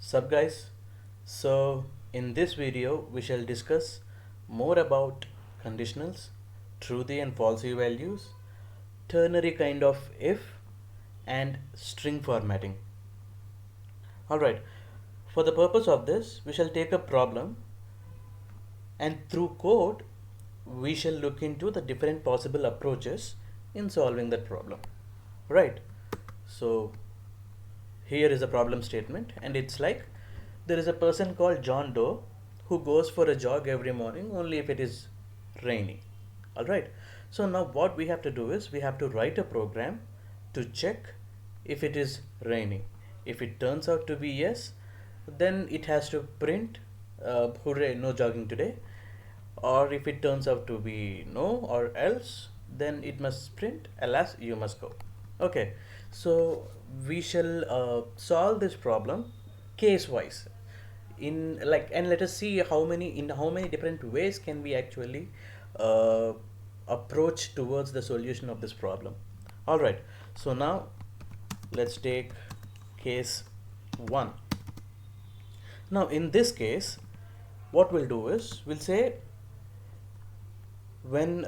Sup guys, so in this video we shall discuss more about conditionals, truthy and falsy values, ternary kind of if, and string formatting. Alright, for the purpose of this we shall take a problem and through code we shall look into the different possible approaches in solving that problem. Right, so here is a problem statement and it's like there is a person called John Doe who goes for a jog every morning only if it is rainy. Alright, so now what we have to do is we have to write a program to check if it is raining. If it turns out to be yes, then it has to print hooray, no jogging today. Or if it turns out to be no or else, then it must print alas you must go. Okay, so we shall solve this problem case wise in like, and let us see how many different ways can we actually uh, approach towards the solution of this problem. All right, so now let's take case 1. Now in this case what we'll do is we'll say when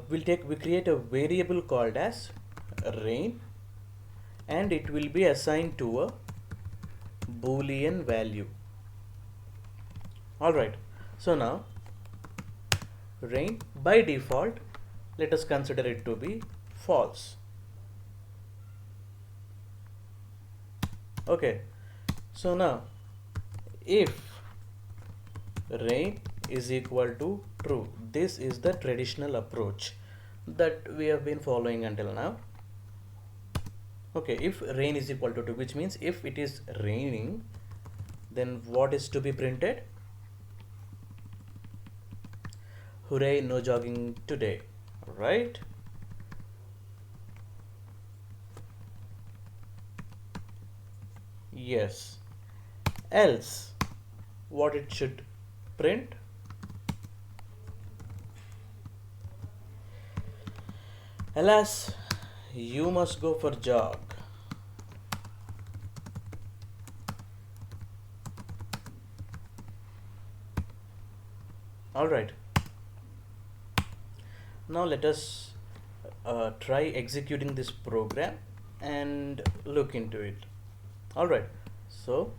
we create a variable called as rain and it will be assigned to a boolean value. Alright, so now rain by default, let us consider it to be false. Okay, so now if rain is equal to true, this is the traditional approach that we have been following until now. Okay, if rain is equal to 2, which means if it is raining, then what is to be printed? Hooray, no jogging today, right? Yes. Else, what it should print? Alas, you must go for jog. Alright. Now let us try executing this program and look into it. Alright, so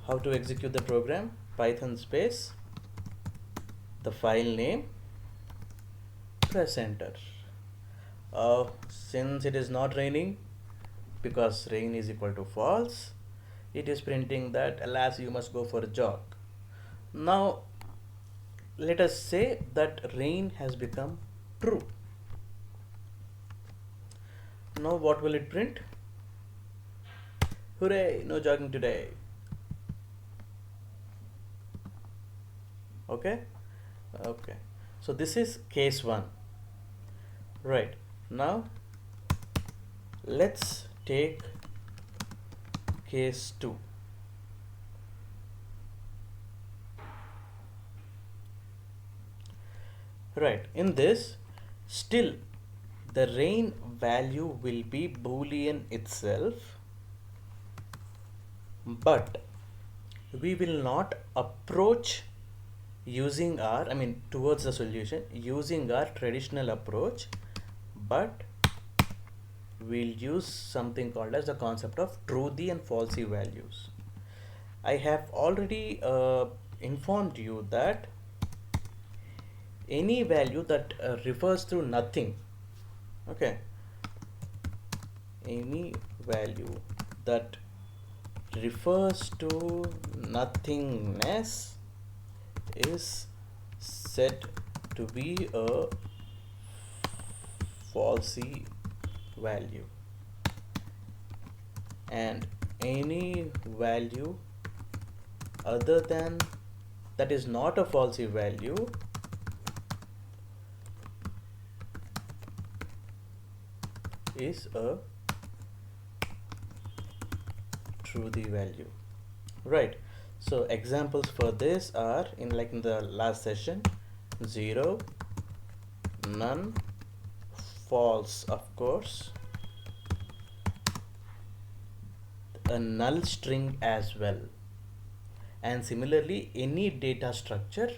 how to execute the program? Python space, the file name, press enter. Since it is not raining, because rain is equal to false, it is printing that alas you must go for a jog. Now let us say that rain has become true. Now what will it print? Hooray, no jogging today. Okay, so this is case 1. Right, now let's take case 2. Right, in this still the rain value will be boolean itself, but we will not approach using our towards the solution using our traditional approach, but we'll use something called as the concept of truthy and falsy values. I have already informed you that any value that refers to nothing, okay, any value that refers to nothingness is said to be a falsy value, and any value other than that is not a falsy value is a truthy value. Right, so examples for this are in the last session: 0, none, false of course, a null string as well. And similarly, any data structure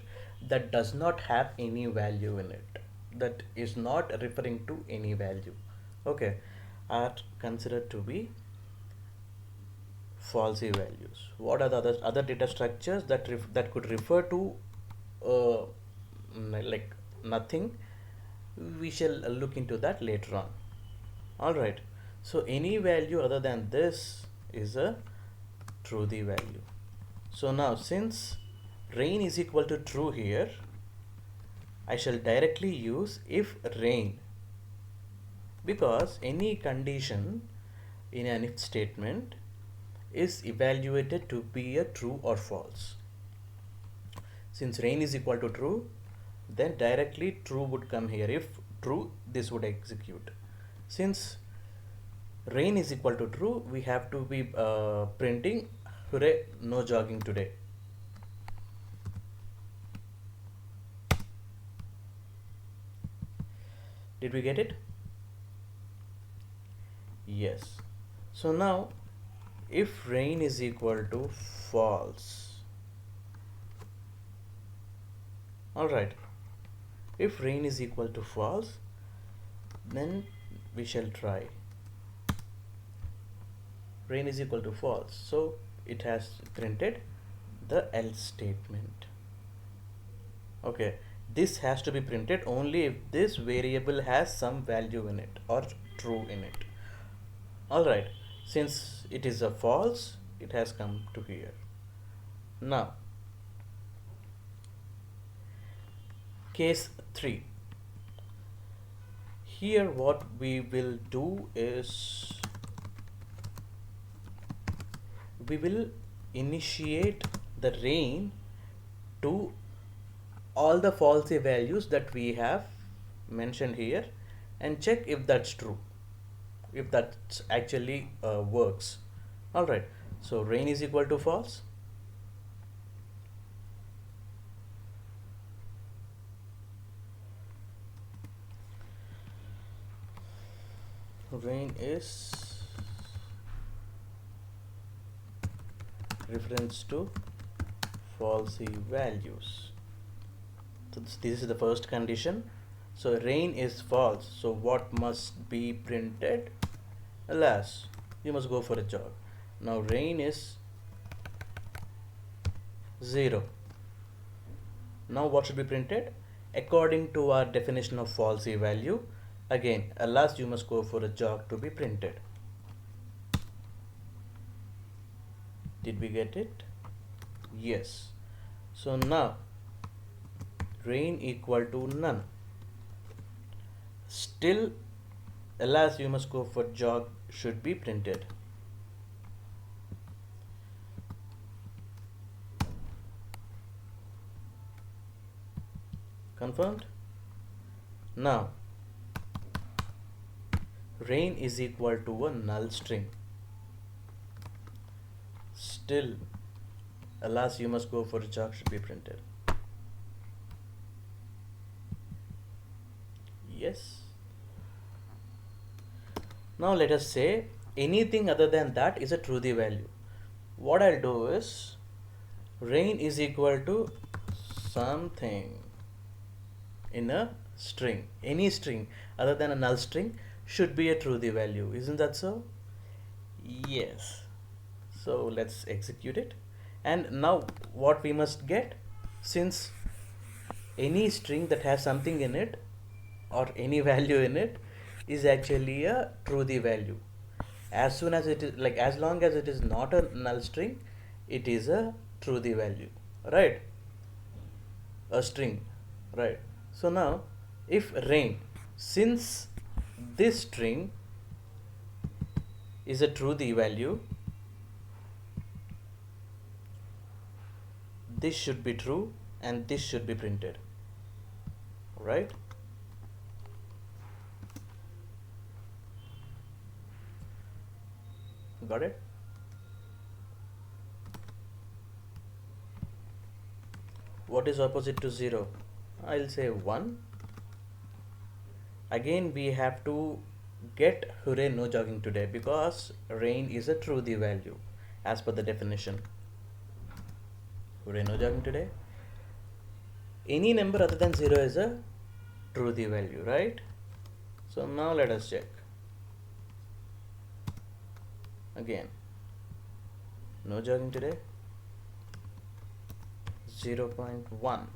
that does not have any value in it, that is not referring to any value, okay, are considered to be falsy values. What are the other data structures that could refer to uh, like nothing? We shall look into that later on. All right. So any value other than this is a truthy value. So now since rain is equal to true here, I shall directly use if rain, because any condition in an if statement is evaluated to be a true or false. Since rain is equal to true, then directly true would come here. If true, this would execute. Since rain is equal to true, we have to be printing hooray, no jogging today. Did we get it? Yes. So now if rain is equal to false, alright, if rain is equal to false, then we shall try. Rain is equal to false, so it has printed the else statement. Okay, this has to be printed only if this variable has some value in it or true in it. Alright, since it is a false, it has come to here. Now case 3. Here what we will do is we will initiate the rain to all the falsy values that we have mentioned here and check if that's true, if that actually works. Alright, so rain is equal to false. Rain is reference to falsy values. So this is the first condition. So rain is false, so what must be printed? Alas, you must go for a jog. Now rain is 0. Now what should be printed? According to our definition of falsy value, again, alas, you must go for a jog to be printed. Did we get it? Yes. So now rain equal to none. Still, alas, you must go for jog should be printed. Confirmed? Now rain is equal to a null string. Still, alas, you must go for a jog should be printed. Yes. Now let us say anything other than that is a truthy value. What I'll do is rain is equal to something in a string. Any string other than a null string should be a truthy value. Isn't that so? Yes. So let's execute it. And now what we must get, since any string that has something in it or any value in it is actually a truthy value. As soon as it is, like, as long as it is not a null string, it is a truthy value, right? A string, right? So now if rain, since this string is a truthy value, this should be true and this should be printed, right? Got it? What is opposite to 0? I'll say 1. Again we have to get hooray no jogging today because rain is a truthy value as per the definition. Hooray no jogging today. Any number other than 0 is a truthy value, right? So now let us check. Again, no jogging today. 0.1.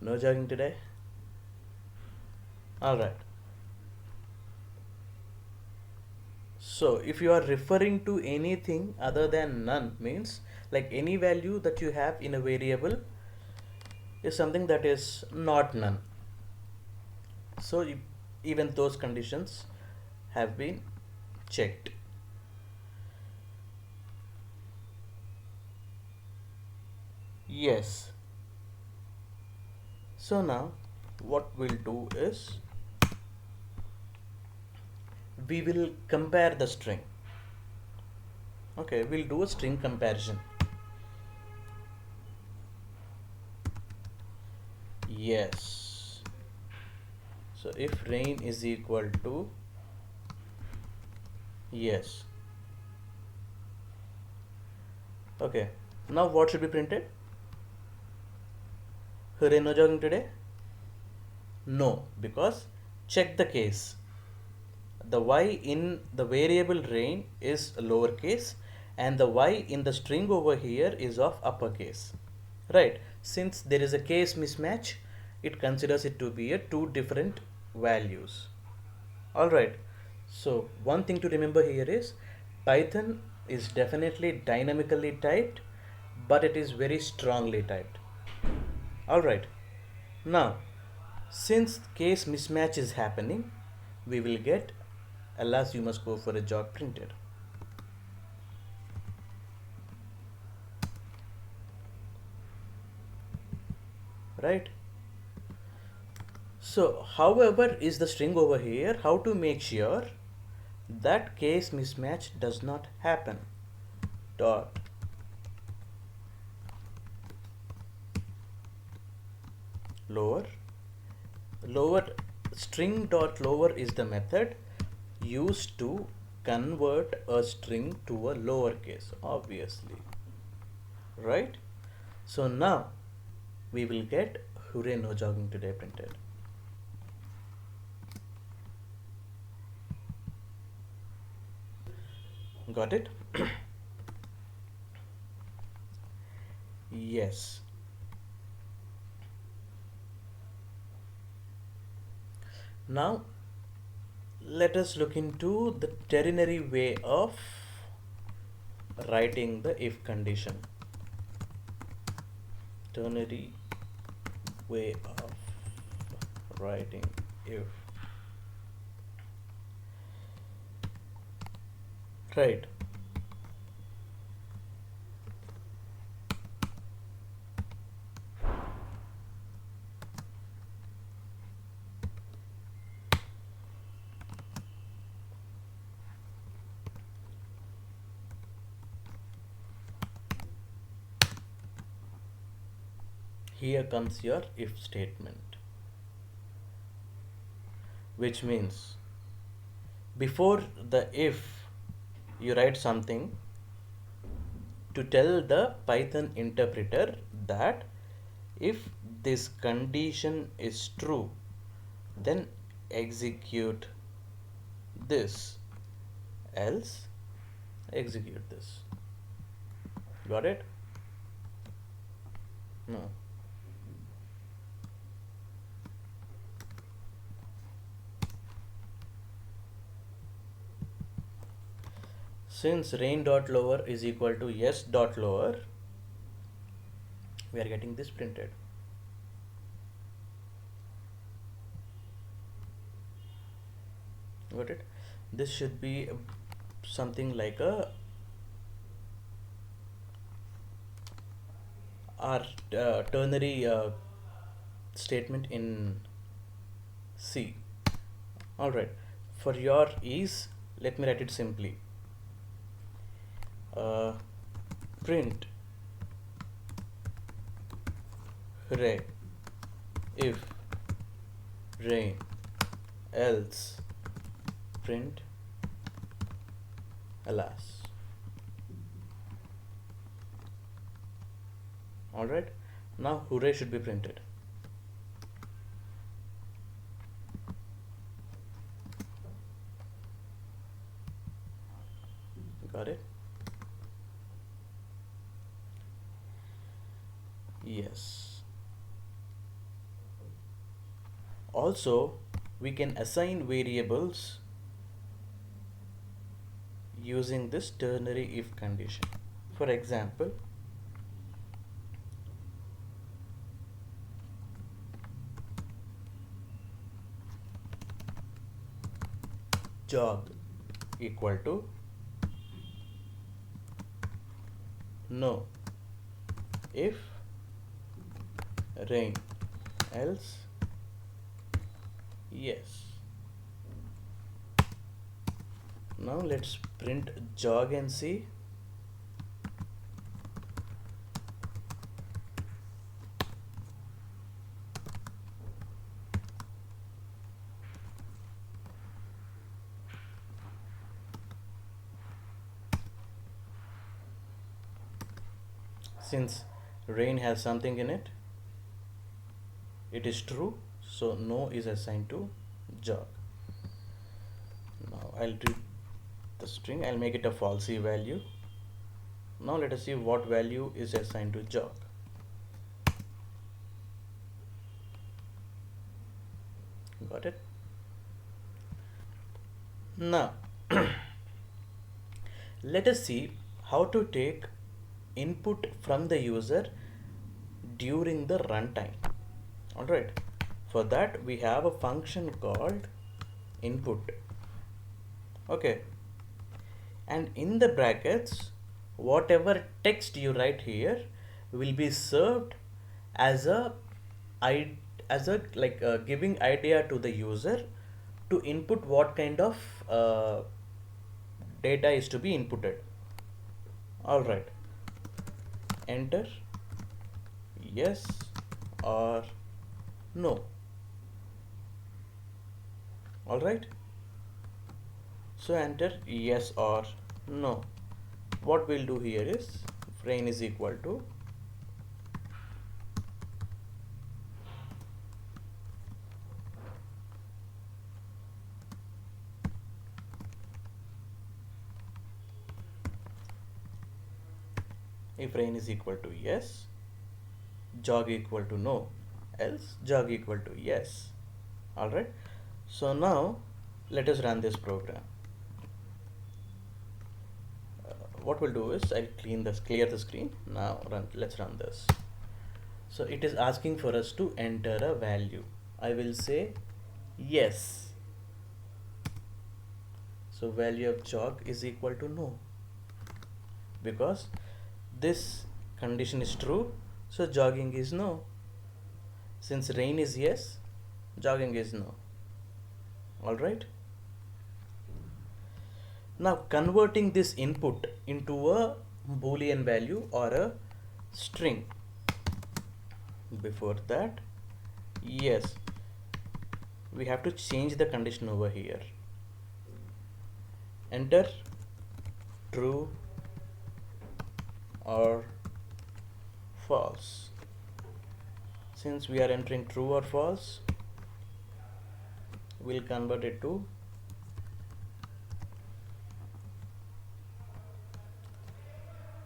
No jogging today. Alright. So if you are referring to anything other than none, means like any value that you have in a variable is something that is not none. So even those conditions have been checked. Yes. So now what we'll do is we will compare the string. Okay, we'll do a string comparison. Yes. So if rain is equal to yes. Okay. Now what should be printed? Hooray no jogging today? No, because check the case. The y in the variable rain is lowercase and the y in the string over here is of uppercase. Right? Since there is a case mismatch, it considers it to be a two different values. Alright. So one thing to remember here is Python is definitely dynamically typed, but it is very strongly typed. Alright. Now, since case mismatch is happening, we will get alas you must go for a jog printed. Right? So, however is the string over here, how to make sure that case mismatch does not happen? Dot lower string dot lower is the method used to convert a string to a lowercase, obviously, right? So now we will get hooray no jogging today printed. Got it? Yes. Now let us look into the ternary way of writing the if condition. Ternary way of writing if. Right. Here comes your if statement, which means before the if you write something to tell the Python interpreter that if this condition is true, then execute this, else execute this. Got it? No. Since rain dot lower is equal to yes dot lower, we are getting this printed. Got it? This should be something like a our ternary statement in C. Alright, for your ease, let me write it simply. Print hooray if rain else print alas. Alright, now hooray should be printed. Got it? Yes. Also, we can assign variables using this ternary if condition. For example, jog equal to no if rain, else yes. Now let's print jog and see. Since rain has something in it, it is true, so no is assigned to jog. Now I'll read the string, I'll make it a falsy value. Now let us see what value is assigned to jog. Got it? Now let us see how to take input from the user during the runtime. Alright, for that we have a function called input. Okay, and in the brackets whatever text you write here will be served as a giving idea to the user to input what kind of data is to be inputted. All right, enter yes or no. All right, so enter yes or no. What we'll do here is rain is equal to if rain is equal to yes, jog equal to no, else jog equal to yes. All right, so now let us run this program. What we'll do is I'll clear the screen. Now let's run this. So it is asking for us to enter a value. I will say yes. So value of jog is equal to no, because this condition is true, so jogging is no. Since rain is yes, jogging is no. All right, now converting this input into a boolean value or a string. Before that, yes, we have to change the condition over here. Enter true or false. Since we are entering true or false, we'll convert it to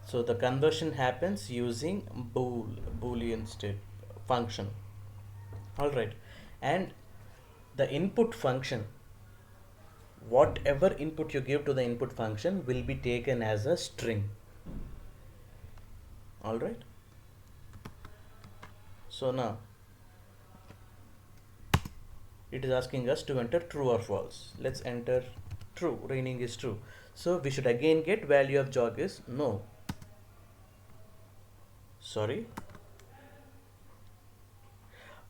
so the conversion happens using boolean state function. All right, and the input function, whatever input you give to the input function will be taken as a string. All right, so now it is asking us to enter true or false. Let's enter true. Raining is true, so we should again get value of jog is no. Sorry,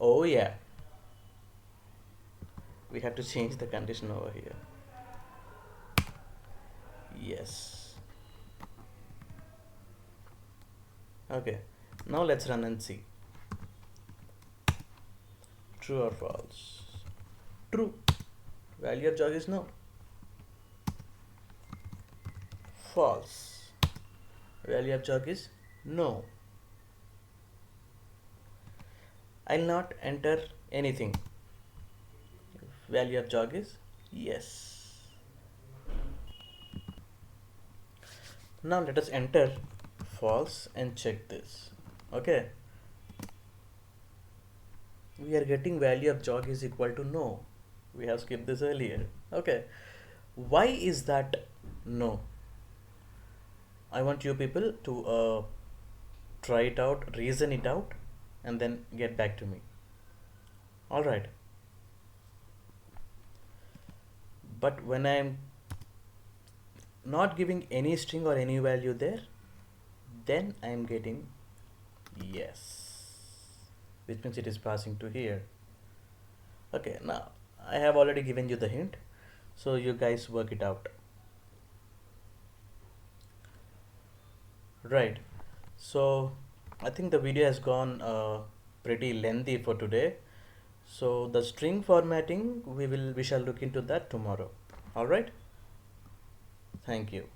oh yeah, we have to change the condition over here. Yes. Okay, now let's run and see. True or false? True. Value of jog is no. False. Value of jog is no. I'll not enter anything. Value of jog is yes. Now let us enter false and check this. Okay. We are getting value of jog is equal to no. We have skipped this earlier. Okay. Why is that no? I want you people to try it out, reason it out, and then get back to me. All right. But when I'm not giving any string or any value there, then I'm getting yes, which means it is passing to here. Okay, now I have already given you the hint, so you guys work it out. Right. So I think the video has gone pretty lengthy for today. So the string formatting we shall look into that tomorrow. All right. Thank you.